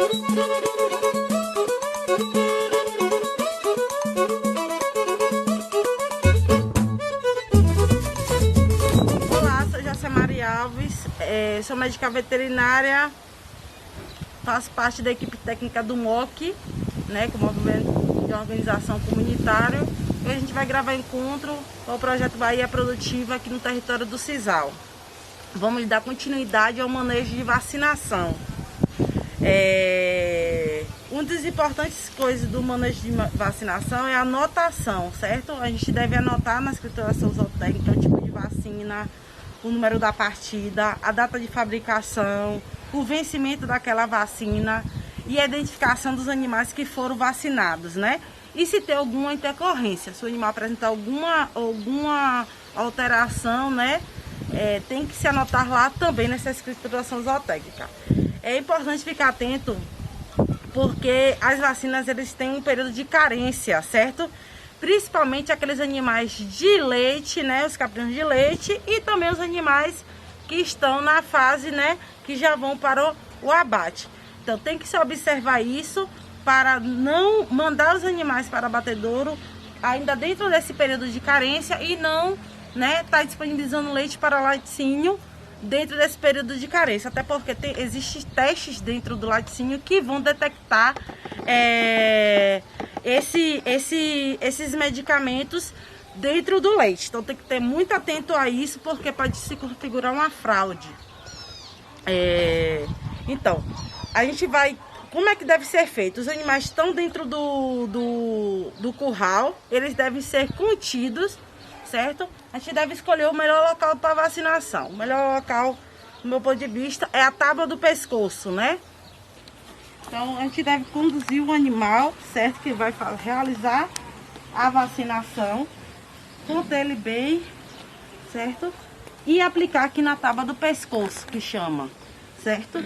Olá, sou Josemari Alves, sou médica veterinária, faço parte da equipe técnica do MOC, né, com o Movimento de Organização Comunitário. E a gente vai gravar encontro com o projeto Bahia Produtiva aqui no território do Cisal. Vamos dar continuidade ao manejo de vacinação. Uma das importantes coisas do manejo de vacinação é a anotação, certo? A gente deve anotar na escrituração zootécnica o tipo de vacina, o número da partida, a data de fabricação, o vencimento daquela vacina e a identificação dos animais que foram vacinados, né? E se tem alguma intercorrência, se o animal apresentar alguma alteração, né? Tem que se anotar lá também nessa escrituração zootécnica. É importante ficar atento porque as vacinas eles têm um período de carência, certo? Principalmente aqueles animais de leite, né? Os caprinos de leite e também os animais que estão na fase, né? Que já vão para o abate. Então tem que se observar isso para não mandar os animais para abatedouro ainda dentro desse período de carência e não, né, tá disponibilizando leite para laticínio dentro desse período de carência, até porque existem testes dentro do laticínio que vão detectar esses medicamentos dentro do leite. Então tem que ter muito atento a isso, porque pode se configurar uma fraude. Então, a gente vai... Como é que deve ser feito? Os animais estão dentro do curral, eles devem ser contidos, certo? A gente deve escolher o melhor local para vacinação. O melhor local, do meu ponto de vista, é a tábua do pescoço, né? Então, a gente deve conduzir o animal, certo? Que vai realizar a vacinação, conter ele bem, certo? E aplicar aqui na tábua do pescoço, que chama, certo?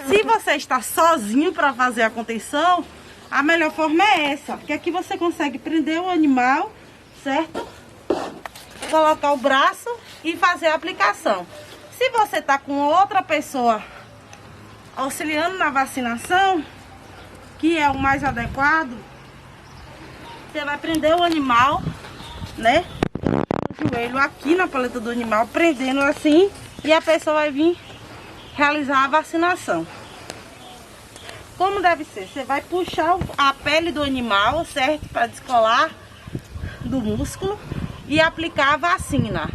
Se você está sozinho para fazer a contenção, a melhor forma é essa, porque aqui você consegue prender o animal, certo? Colocar o braço e fazer a aplicação. Se você está com outra pessoa auxiliando na vacinação, que é o mais adequado, você vai prender o animal, né? O joelho aqui na paleta do animal, prendendo assim, e a pessoa vai vir realizar a vacinação. Como deve ser? Você vai puxar a pele do animal, certo? Para descolar do músculo e aplicar a vacina,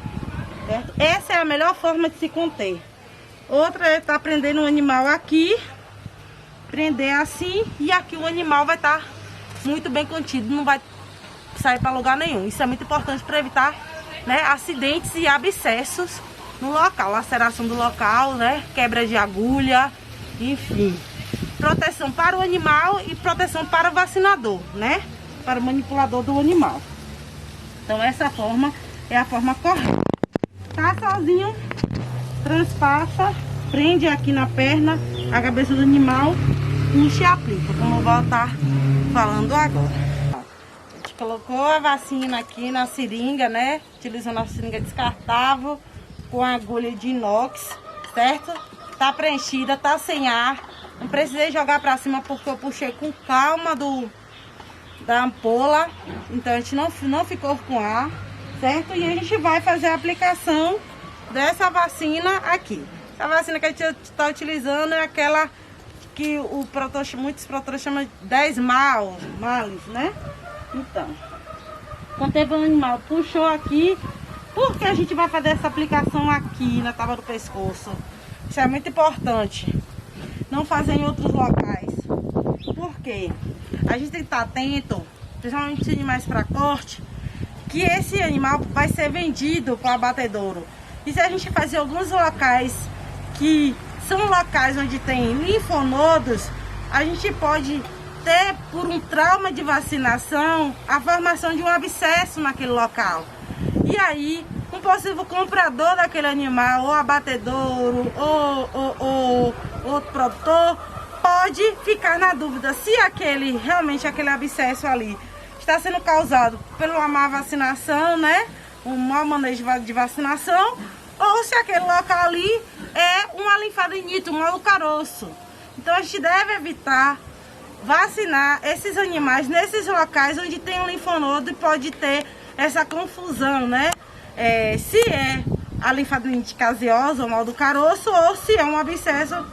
certo? Essa é a melhor forma de se conter. Outra é estar prendendo o animal aqui, prender assim, e aqui o animal vai estar muito bem contido, não vai sair para lugar nenhum. Isso é muito importante para evitar, né, acidentes e abscessos no local, laceração do local, né, quebra de agulha, enfim. Proteção para o animal e proteção para o vacinador, né, para o manipulador do animal. Então essa forma é a forma correta. Tá sozinho, transpassa, prende aqui na perna a cabeça do animal, puxa e aplica, como eu vou estar falando agora. A gente colocou a vacina aqui na seringa, né, utilizando a seringa descartável, com a agulha de inox, certo? Tá preenchida, tá sem ar. Não precisei jogar pra cima porque eu puxei com calma da ampola. Então a gente não ficou com ar, certo? E a gente vai fazer a aplicação dessa vacina aqui. A vacina que a gente está utilizando é aquela que muitos produtores chamam de 10 males, né? Então, quando teve um animal, puxou aqui. Por que a gente vai fazer essa aplicação aqui na tábua do pescoço? Isso é muito importante. Não fazer em outros locais. Por quê? A gente tem que estar atento, principalmente os animais para corte, que esse animal vai ser vendido para o abatedouro. E se a gente fazer alguns locais que são locais onde tem linfonodos, a gente pode ter, por um trauma de vacinação, a formação de um abscesso naquele local. E aí, um possível comprador daquele animal, ou abatedouro, ou outro produtor, pode ficar na dúvida se realmente aquele abscesso ali está sendo causado pela má vacinação, né? Um mau manejo de vacinação, ou se aquele local ali é uma linfadenite, um mau caroço. Então a gente deve evitar vacinar esses animais nesses locais onde tem um linfonodo e pode ter essa confusão, né? Se é a linfadenite caseosa ou mal do caroço, ou se é um abscesso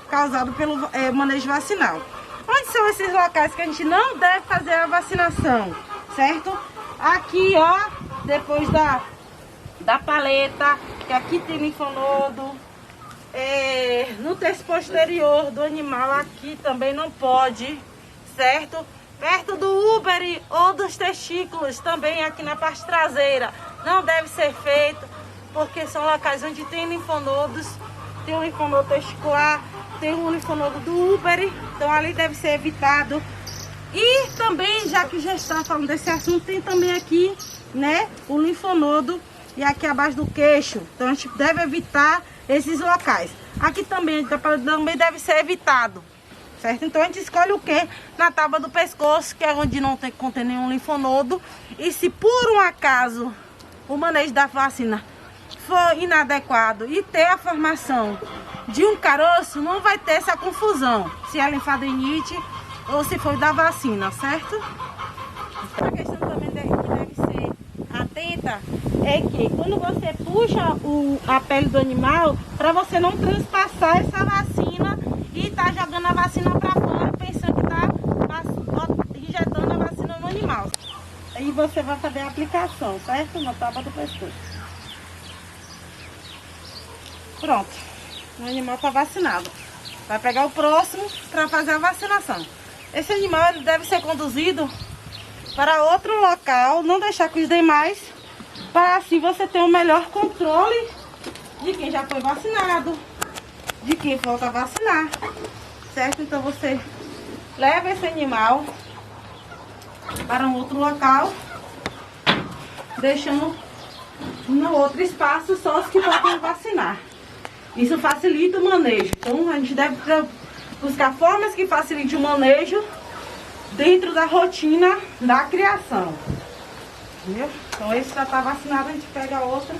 causado pelo manejo vacinal. Onde são esses locais que a gente não deve fazer a vacinação, certo? Aqui, ó, depois da paleta, que aqui tem linfonodo. No terço posterior do animal, aqui também não pode, certo? Perto do úbere ou dos testículos, também aqui na parte traseira, não deve ser feito, porque são locais onde tem linfonodos, tem um linfonodo testicular, tem um linfonodo do úbere, então ali deve ser evitado. E também, já que já está falando desse assunto, tem também aqui, né, o linfonodo e aqui abaixo do queixo, então a gente deve evitar esses locais. Aqui também deve ser evitado, certo? Então a gente escolhe o que? Na tábua do pescoço, que é onde não contém nenhum linfonodo. E se por um acaso o manejo da vacina for inadequado e ter a formação de um caroço, não vai ter essa confusão, se é linfadenite ou se foi da vacina, certo? A questão também que deve ser atenta é que quando você puxa a pele do animal, para você não transpassar essa vacina e tá jogando a vacina para fora, pensando que tá injetando a vacina no animal. Aí você vai fazer a aplicação, certo? Na tábua do pescoço. Pronto, o animal está vacinado. Vai pegar o próximo para fazer a vacinação. Esse animal ele deve ser conduzido para outro local, não deixar com os demais, para assim você ter um melhor controle de quem já foi vacinado, de quem falta vacinar, certo? Então você leva esse animal para um outro local, deixando no outro espaço só os que podem vacinar. Isso facilita o manejo. Então a gente deve buscar formas que facilitem o manejo dentro da rotina da criação. Entendeu? Então esse já está vacinado, a gente pega outro.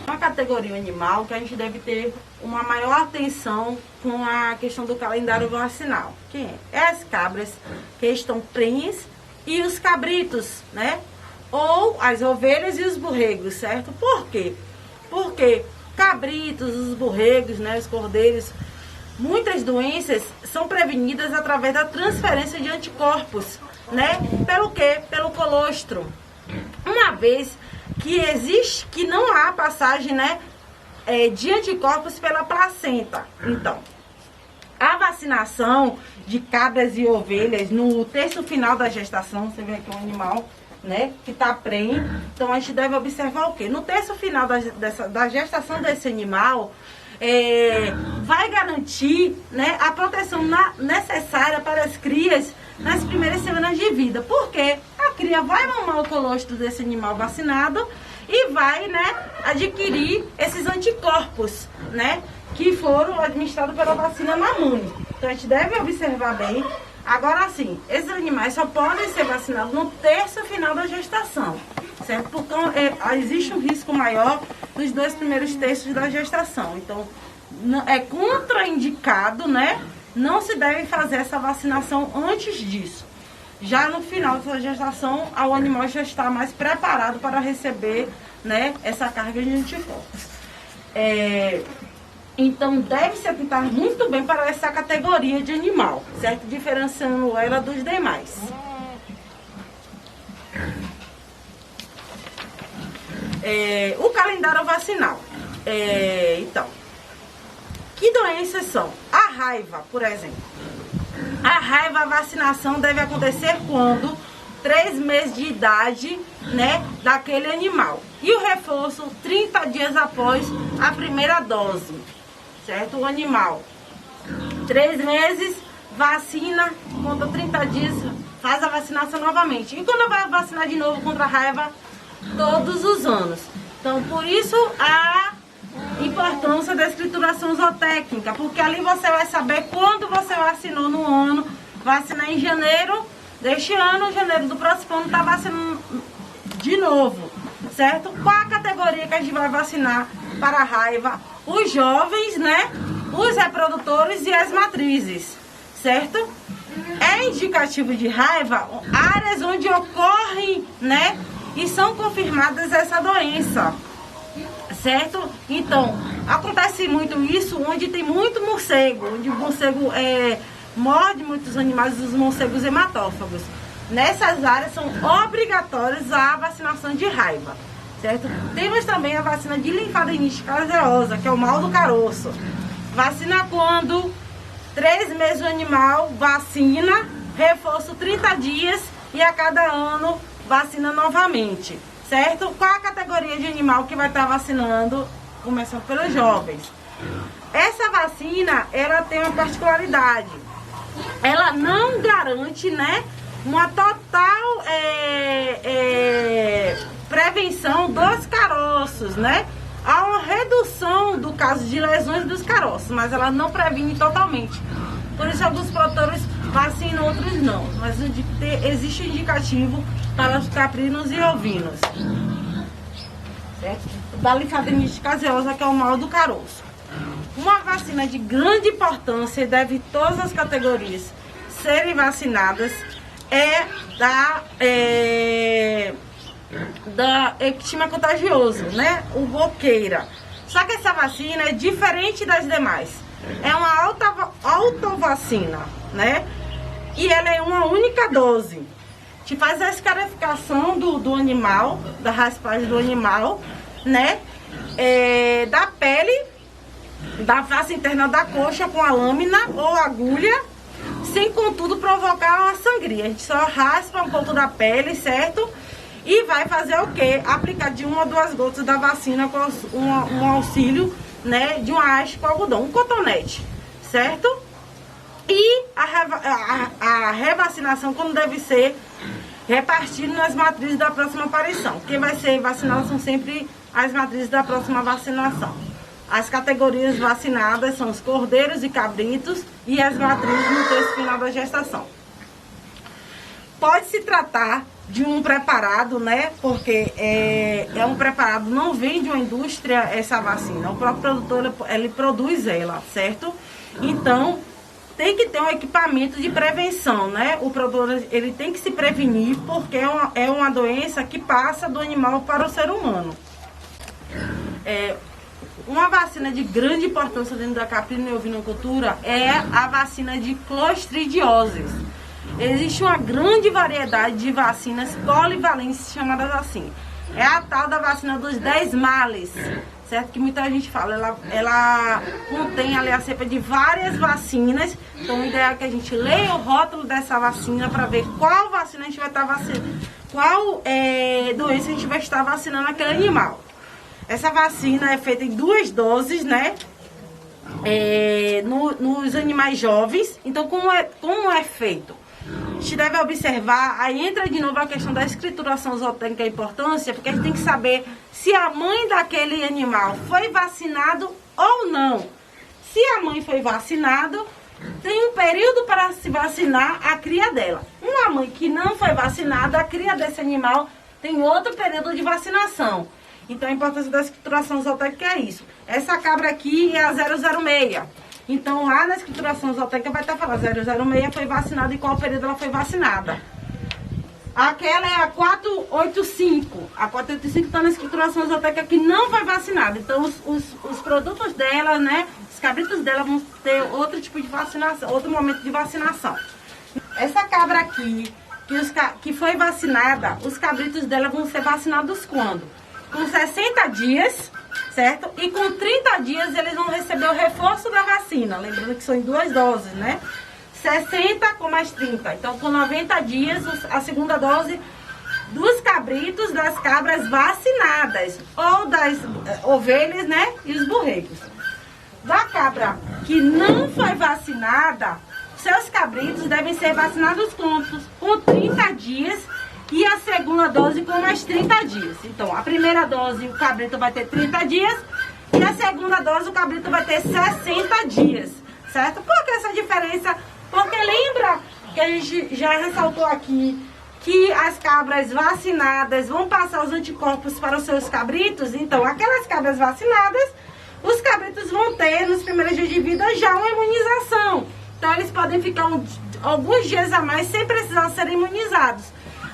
Uma categoria animal que a gente deve ter uma maior atenção com a questão do calendário vacinal. Que é as cabras que estão prenhes e os cabritos, né? Ou as ovelhas e os borregos, certo? Por quê? Porque cabritos, os borregos, né, os cordeiros, muitas doenças são prevenidas através da transferência de anticorpos, né? Pelo quê? Pelo colostro. Uma vez que não há passagem, né, de anticorpos pela placenta. Então, a vacinação de cabras e ovelhas no terço final da gestação, você vê aqui um animal, né, que está prenhe, então a gente deve observar o quê? No terço final da gestação desse animal, vai garantir, né, a proteção necessária para as crias nas primeiras semanas de vida. Porque a cria vai mamar o colostro desse animal vacinado e vai, né, adquirir esses anticorpos, né, que foram administrados pela vacina na mãe. Então a gente deve observar bem. Agora sim, esses animais só podem ser vacinados no terço final da gestação, certo? Porque existe um risco maior nos 2 primeiros terços da gestação. Então, é contraindicado, né? Não se deve fazer essa vacinação antes disso. Já no final da gestação, o animal já está mais preparado para receber, né, essa carga de anticorpos. Então, deve se atentar muito bem para essa categoria de animal, certo? Diferenciando ela dos demais. O calendário vacinal. Então, que doenças são? A raiva, por exemplo. A raiva, a vacinação deve acontecer quando 3 meses de idade, né, daquele animal. E o reforço 30 dias após a primeira dose. Certo? O animal, 3 meses, vacina, conta 30 dias, faz a vacinação novamente. E quando vai vacinar de novo contra a raiva? Todos os anos. Então, por isso a importância da escrituração zootécnica, porque ali você vai saber quando você vacinou no ano. Vacinar em janeiro deste ano, janeiro do próximo ano está vacinando de novo, certo? Qual a categoria que a gente vai vacinar para a raiva os jovens, né? Os reprodutores e as matrizes, certo? É indicativo de raiva áreas onde ocorrem, né? E são confirmadas essa doença, certo? Então, acontece muito isso onde tem muito morcego, onde o morcego morde muitos animais, os morcegos hematófagos. Nessas áreas são obrigatórias a vacinação de raiva, certo? Temos também a vacina de linfadenite caseosa, que é o mal do caroço. Vacina quando 3 meses o animal vacina, reforço 30 dias e a cada ano vacina novamente, certo? Qual a categoria de animal que vai estar vacinando? Começando pelos jovens. Essa vacina, ela tem uma particularidade. Ela não garante, né, uma total prevenção dos caroços, né? Há uma redução do caso de lesões dos caroços, mas ela não previne totalmente. Por isso alguns produtores vacinam, outros não. Mas existe indicativo para os caprinos e ovinos, certo? Da linfadenite caseosa, que é o mal do caroço. Uma vacina de grande importância, deve todas as categorias serem vacinadas, é da ectima contagioso, né? O boqueira. Só que essa vacina é diferente das demais. É uma autovacina, né? E ela é uma única dose. Te faz a escarificação do animal, da raspagem do animal, né? Da pele, da face interna da coxa com a lâmina ou agulha, sem contudo provocar uma sangria. A gente só raspa um pouco da pele, certo? E vai fazer o quê? Aplicar de 1 a 2 gotas da vacina com um auxílio, né, de uma haste com algodão, um cotonete, certo? E a revacinação, como deve ser, repartido nas matrizes da próxima aparição. Quem vai ser vacinado são sempre as matrizes da próxima vacinação. As categorias vacinadas são os cordeiros e cabritos e as matrizes no terço final da gestação. Pode se tratar de um preparado, né? Porque é um preparado, não vem de uma indústria essa vacina. O próprio produtor, ele produz ela, certo? Então, tem que ter um equipamento de prevenção, né? O produtor, ele tem que se prevenir, porque é uma doença que passa do animal para o ser humano. Uma vacina de grande importância dentro da caprina e ovinocultura é a vacina de clostridioses. Existe uma grande variedade de vacinas polivalentes chamadas assim. É a tal da vacina dos 10 males, certo? Que muita gente fala. Ela contém ali a cepa de várias vacinas. Então o ideal é que a gente leia o rótulo dessa vacina para ver qual vacina a gente vai estar vacinando, qual doença a gente vai estar vacinando aquele animal. Essa vacina é feita em 2 doses, né? Nos animais jovens. Então, como é feito? A gente deve observar, aí entra de novo a questão da escrituração zootécnica, a importância, porque a gente tem que saber se a mãe daquele animal foi vacinado ou não. Se a mãe foi vacinada, tem um período para se vacinar a cria dela. Uma mãe que não foi vacinada, a cria desse animal tem outro período de vacinação. Então a importância da escrituração zootécnica é isso. Essa cabra aqui é a 006. Então lá na escrituração zootécnica vai estar falando 006 foi vacinada e qual período ela foi vacinada. Aquela é a 485. A 485 está na escrituração zootécnica que não foi vacinada. Então os produtos dela, né, os cabritos dela vão ter outro tipo de vacinação, outro momento de vacinação. Essa cabra aqui, que foi vacinada, os cabritos dela vão ser vacinados quando? Com 60 dias, certo? E com 30 dias eles vão receber o reforço da vacina. Lembrando que são em 2 doses, né? 60 com mais 30. Então, com 90 dias, a segunda dose dos cabritos, das cabras vacinadas. Ou das ovelhas, né? E os borregos. Da cabra que não foi vacinada, seus cabritos devem ser vacinados com 30 dias. E a segunda dose com mais 30 dias. Então, a primeira dose o cabrito vai ter 30 dias. E a segunda dose o cabrito vai ter 60 dias. Certo? Por que essa diferença? Porque lembra que a gente já ressaltou aqui que as cabras vacinadas vão passar os anticorpos para os seus cabritos. Então, aquelas cabras vacinadas, os cabritos vão ter, nos primeiros dias de vida, já uma imunização. Então, eles podem ficar alguns dias a mais sem precisar ser imunizados.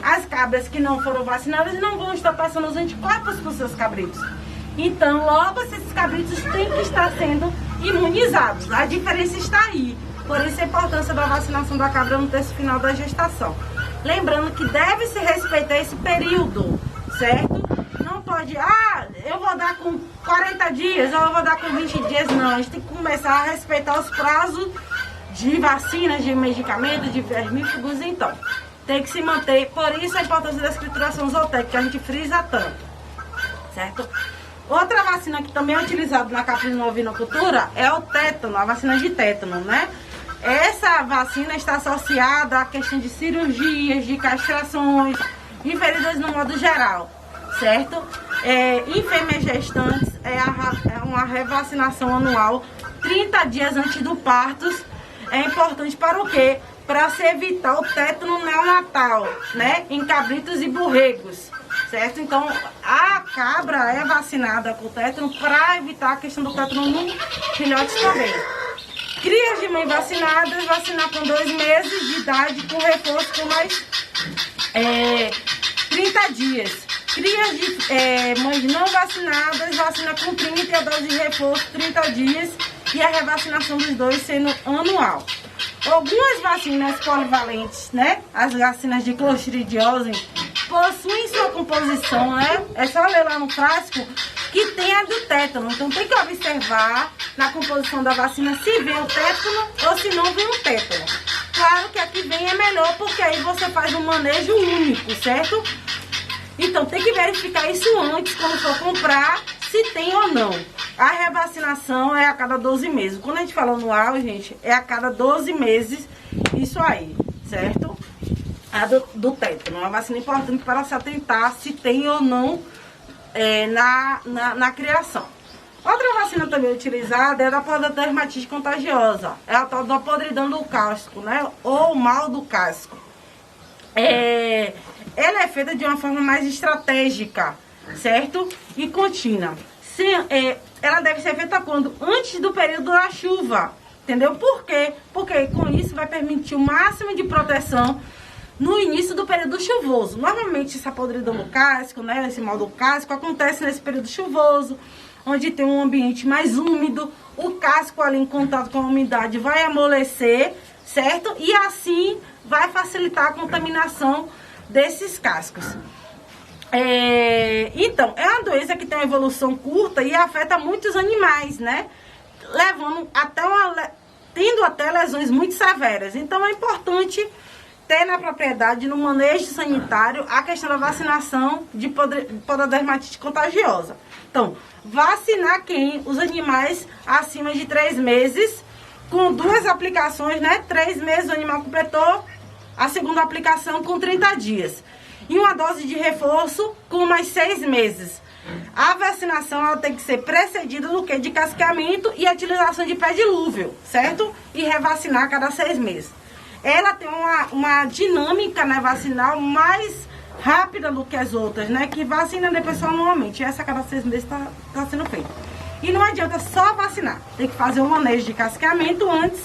As cabras que não foram vacinadas não vão estar passando os anticorpos para os seus cabritos. Então, logo, esses cabritos têm que estar sendo imunizados. A diferença está aí. Por isso, a importância da vacinação da cabra no terço final da gestação. Lembrando que deve se respeitar esse período, certo? Não pode, eu vou dar com 40 dias, ou eu vou dar com 20 dias. Não, a gente tem que começar a respeitar os prazos de vacinas, de medicamentos, de vermífugos. Então, tem que se manter. Por isso, a importância da escrituração zootécnica, que a gente frisa tanto, certo? Outra vacina que também é utilizada na caprina ovinocultura é o tétano, a vacina de tétano, né? Essa vacina está associada à questão de cirurgias, de castrações, de feridas no modo geral, certo? Em fêmeas gestantes, é uma revacinação anual, 30 dias antes do parto. É importante para o quê? Para se evitar o tétano neonatal, né? Em cabritos e borregos, certo? Então, a cabra é vacinada com tétano para evitar a questão do tétano no filhote também. Crias de mãe vacinadas, vacinar com 2 meses de idade com reforço por mais 30 dias. Crias de mães não vacinadas, vacina com 30 e a dose de reforço 30 dias e a revacinação dos dois sendo anual. Algumas vacinas polivalentes, né? As vacinas de clostridiose possuem sua composição, né? É só ler lá no frasco que tem a do tétano. Então tem que observar na composição da vacina se vem o tétano ou se não vem o tétano. Claro que aqui vem é melhor porque aí você faz um manejo único, certo? Então tem que verificar isso antes quando for comprar, se tem ou não. A revacinação é a cada 12 meses. Quando a gente fala anual, gente, é a cada 12 meses isso aí, certo? A do tétano, é uma vacina importante para se atentar se tem ou não na criação. Outra vacina também utilizada é a da pododermatite contagiosa. É a tal da podridão do casco, né? Ou mal do casco. Ela é feita de uma forma mais estratégica, certo? E contínua. Ela deve ser feita quando? Antes do período da chuva. Entendeu? Por quê? Porque com isso vai permitir o máximo de proteção no início do período chuvoso. Normalmente essa podridão do casco, né, esse mal do casco, acontece nesse período chuvoso, onde tem um ambiente mais úmido, o casco ali em contato com a umidade vai amolecer, certo? E assim vai facilitar a contaminação desses cascos. Então, é uma doença que tem uma evolução curta e afeta muitos animais, né? Tendo até lesões muito severas. Então, é importante ter na propriedade, no manejo sanitário, a questão da vacinação de pododermatite contagiosa. Então, vacinar os animais acima de 3 meses, com 2 aplicações, né? 3 meses o animal completou, a segunda aplicação com 30 dias. E uma dose de reforço com mais 6 meses. A vacinação ela tem que ser precedida do que? De casqueamento e utilização de pé dilúvio, certo? E revacinar a cada 6 meses. Ela tem uma dinâmica, né, vacinal mais rápida do que as outras, né? Que vacina depois só anualmente. Essa a cada 6 meses tá sendo feita. E não adianta só vacinar. Tem que fazer um manejo de casqueamento antes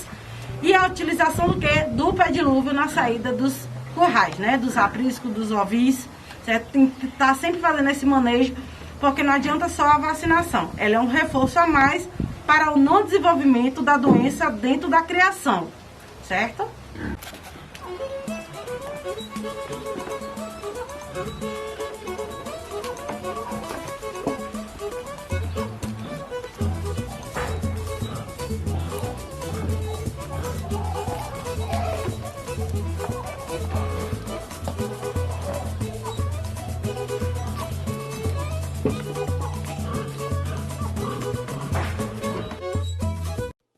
e a utilização do que? Do pé dilúvio na saída dos currais, né? Dos apriscos, dos ovis, certo? Tem que estar sempre fazendo esse manejo, porque não adianta só a vacinação. Ela é um reforço a mais para o não desenvolvimento da doença dentro da criação, certo?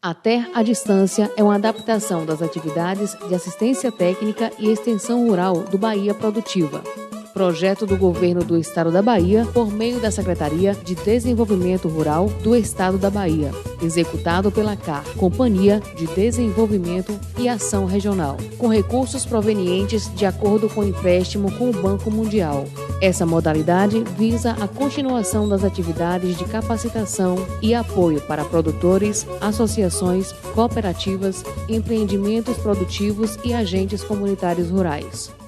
A TER à Distância é uma adaptação das atividades de assistência técnica e extensão rural do Bahia Produtiva. projeto do Governo do Estado da Bahia por meio da Secretaria de Desenvolvimento Rural do Estado da Bahia, executado pela CAR, Companhia de Desenvolvimento e Ação Regional, com recursos provenientes de acordo com o empréstimo com o Banco Mundial. Essa modalidade visa a continuação das atividades de capacitação e apoio para produtores, associações, cooperativas, empreendimentos produtivos e agentes comunitários rurais.